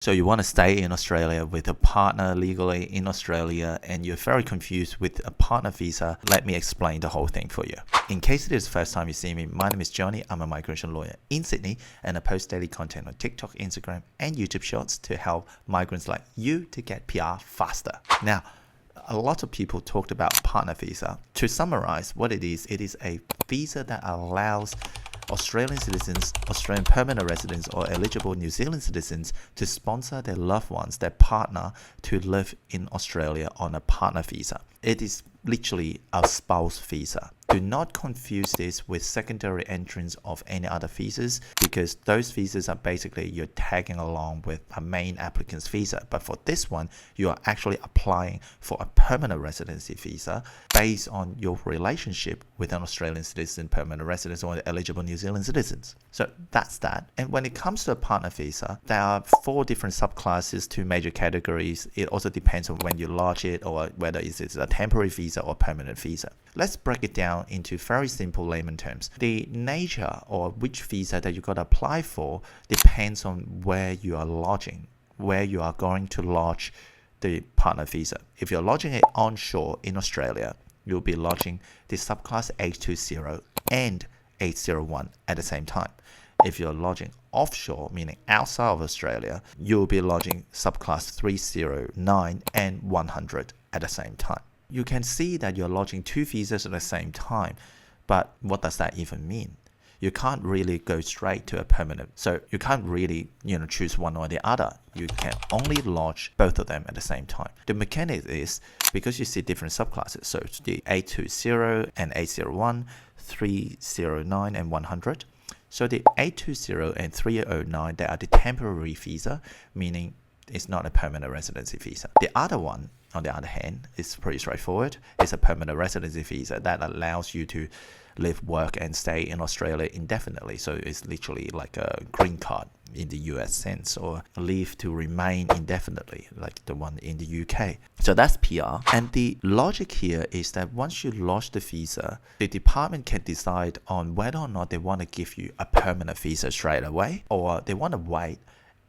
So you want to stay in Australia with a partner legally in Australia and you're very confused with a partner visa. Let me explain the whole thing for you. In case it is the first time you see me, my name is Johnny. I'm a migration lawyer in Sydney and I post daily content on TikTok, Instagram and YouTube Shorts to help migrants like you to get PR faster. Now, a lot of people talked about partner visa. To summarize what it is a visa that allows Australian citizens, Australian permanent residents or eligible New Zealand citizens to sponsor their loved ones, their partner, to live in Australia on a partner visa. It is literally a spouse visa. Do not confuse this with secondary entrance of any other visas because those visas are basically you're tagging along with a main applicant's visa. But for this one, you are actually applying for a permanent residency visa based on your relationship with an Australian citizen, permanent resident or eligible New Zealand citizens. So that's that. And when it comes to a partner visa, there are 4 different subclasses, 2 major categories. It also depends on when you lodge it or whether it's a temporary visa or permanent visa. Let's break it down into very simple layman terms. The nature or which visa that you got to apply for depends on where you are lodging, where you are going to lodge the partner visa. If you're lodging it onshore in Australia, you'll be lodging the subclass 820 and 801 at the same time. If you're lodging offshore, meaning outside of Australia, you'll be lodging subclass 309 and 100 at the same time. You can see that you're lodging 2 visas at the same time, but what does that even mean? You can't really go straight to a permanent, so you can't really choose one or the other. You can only lodge both of them at the same time. The mechanic is because you see different subclasses, so it's the 820 and 801, 309 and 100. So the 820 and 309, they are the temporary visa, meaning it's not a permanent residency visa. The other one, on the other hand, is pretty straightforward. It's a permanent residency visa that allows you to live, work, and stay in Australia indefinitely. So it's literally like a green card in the US sense, or leave to remain indefinitely, like the one in the UK. So that's PR. And the logic here is that once you lodge the visa, the department can decide on whether or not they want to give you a permanent visa straight away, or they want to wait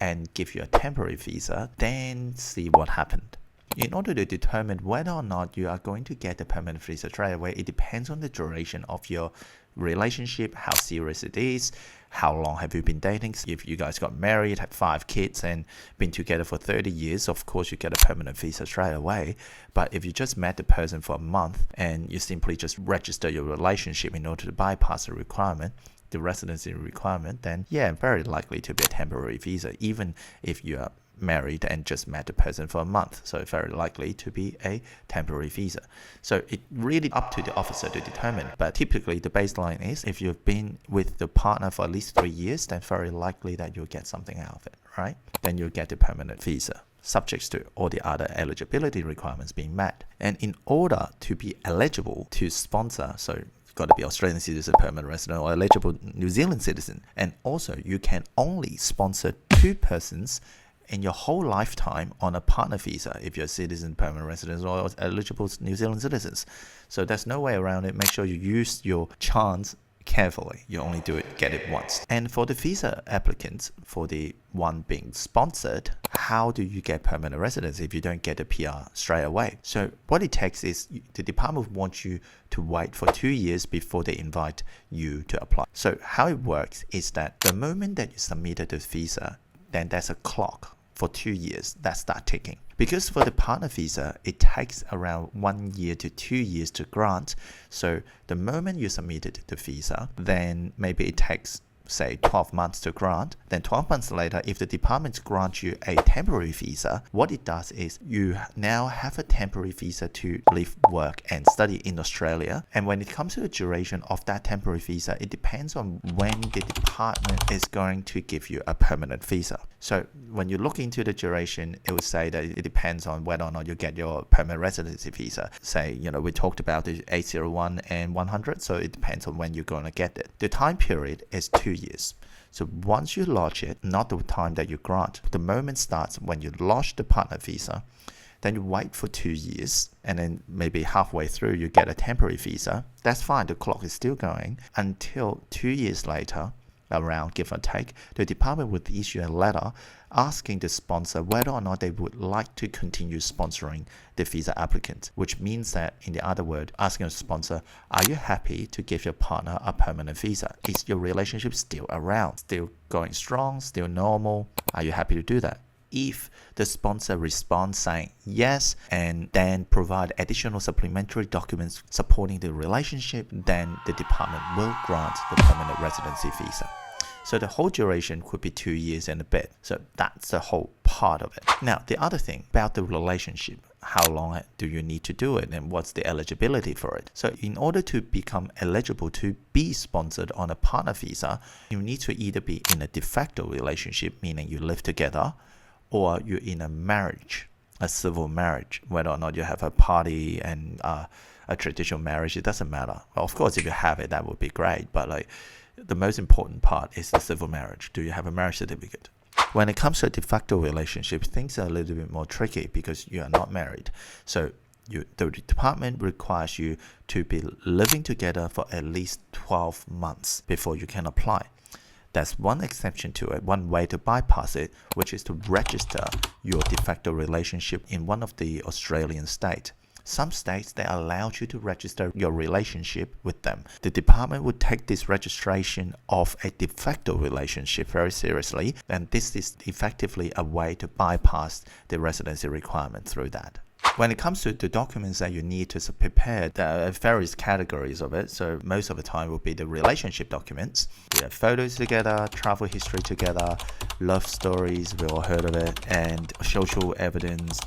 and give you a temporary visa, then see what happened. In order to determine whether or not you are going to get the permanent visa straight away, it depends on the duration of your relationship, how serious it is, how long have you been dating. If you guys got married, had 5 kids and been together for 30 years, of course you get a permanent visa straight away. But if you just met the person for a month and you simply just register your relationship in order to bypass the requirement, the residency requirement, then yeah, very likely to be a temporary visa, even if you are married and just met the person for a month. So very likely to be a temporary visa. So it really up to the officer to determine. But typically the baseline is if you've been with the partner for at least 3 years, then very likely that you'll get something out of it, right? Then you'll get the permanent visa, subject to all the other eligibility requirements being met. And in order to be eligible to sponsor, so you've got to be Australian citizen, permanent resident, or eligible New Zealand citizen. And also you can only sponsor 2 persons in your whole lifetime on a partner visa if you're a citizen, permanent resident, or eligible New Zealand citizens. So there's no way around it. Make sure you use your chance carefully. You only get it once. And for the visa applicants, for the one being sponsored, how do you get permanent residence if you don't get a PR straight away? So what it takes is the department wants you to wait for 2 years before they invite you to apply. So how it works is that the moment that you submitted the visa, then there's a clock for 2 years that start ticking. Because for the partner visa, it takes around 1 year to 2 years to grant. So the moment you submitted the visa, then maybe it takes say 12 months to grant. Then 12 months later, if the department grants you a temporary visa, what it does is you now have a temporary visa to live, work and study in Australia. And when it comes to the duration of that temporary visa, it depends on when the department is going to give you a permanent visa. So when you look into the duration, it will say that it depends on whether or not you get your permanent residency visa. Say, we talked about the 801 and 100, so it depends on when you're going to get it. The time period is 2 years. So once you lodge it, not the time that you grant, the moment starts when you lodge the partner visa, then you wait for 2 years, and then maybe halfway through you get a temporary visa. That's fine, the clock is still going until 2 years later, around give or take, the department would issue a letter asking the sponsor whether or not they would like to continue sponsoring the visa applicant, which means that, in the other word, asking a sponsor, are you happy to give your partner a permanent visa? Is your relationship still around, still going strong, still normal? Are you happy to do that? If the sponsor responds saying yes and then provide additional supplementary documents supporting the relationship, then the department will grant the permanent residency visa. So the whole duration could be 2 years and a bit. So that's the whole part of it. Now, the other thing about the relationship, how long do you need to do it and what's the eligibility for it? So in order to become eligible to be sponsored on a partner visa, you need to either be in a de facto relationship, meaning you live together, or you're in a marriage, a civil marriage, whether or not you have a party and a traditional marriage, it doesn't matter. Well, of course, if you have it, that would be great. But like, the most important part is the civil marriage. Do you have a marriage certificate? When it comes to a de facto relationship, things are a little bit more tricky because you are not married. So the department requires you to be living together for at least 12 months before you can apply. There's one exception to it, one way to bypass it, which is to register your de facto relationship in one of the Australian states. Some states, they allow you to register your relationship with them. The department would take this registration of a de facto relationship very seriously, and this is effectively a way to bypass the residency requirement through that. When it comes to the documents that you need to prepare, there are various categories of it. So most of the time will be the relationship documents. You have photos together, travel history together, love stories, we all heard of it, and social evidence.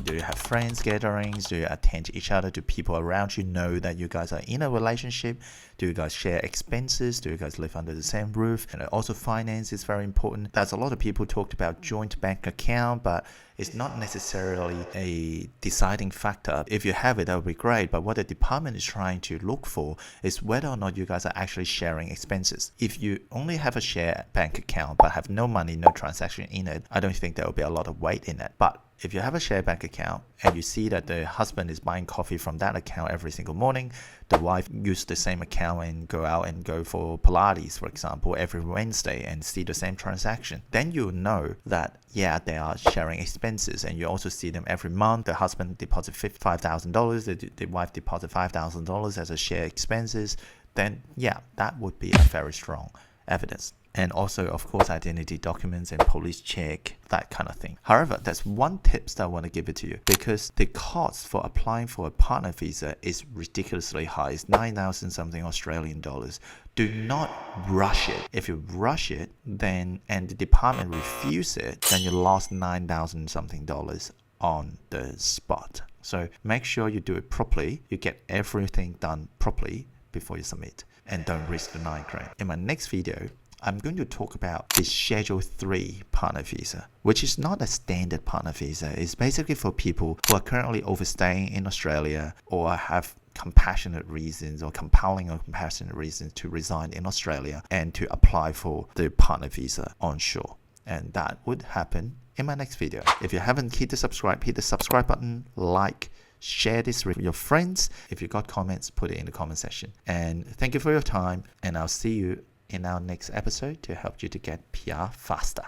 Do you have friends gatherings? Do you attend each other? Do people around you know that you guys are in a relationship? Do you guys share expenses? Do you guys live under the same roof? And also finance is very important. There's a lot of people talked about joint bank account, but it's not necessarily a deciding factor. If you have it, that would be great. But what the department is trying to look for is whether or not you guys are actually sharing expenses. If you only have a shared bank account but have no money, no transaction in it, I don't think there will be a lot of weight in it. But if you have a shared bank account and you see that the husband is buying coffee from that account every single morning, the wife uses the same account and go for Pilates, for example, every Wednesday and see the same transaction, then you know that, yeah, they are sharing expenses. And you also see them every month. The husband deposits $5,000, the wife deposits $5,000 as a shared expenses. Then, yeah, that would be a very strong evidence. And also, of course, identity documents and police check, that kind of thing. However, there's one tip that I want to give it to you, because the cost for applying for a partner visa is ridiculously high. It's 9,000 something Australian dollars. Do not rush it. If you rush it, and the department refuses it, then you lost 9,000 something dollars on the spot. So make sure you do it properly. You get everything done properly before you submit, and don't risk the $9,000. In my next video, I'm going to talk about the Schedule 3 partner visa, which is not a standard partner visa. It's basically for people who are currently overstaying in Australia or have compassionate reasons or compelling or compassionate reasons to reside in Australia and to apply for the partner visa onshore. And that would happen in my next video. If you haven't hit the subscribe button, like, share this with your friends. If you got comments, put it in the comment section. And thank you for your time, and I'll see you in our next episode to help you to get PR faster.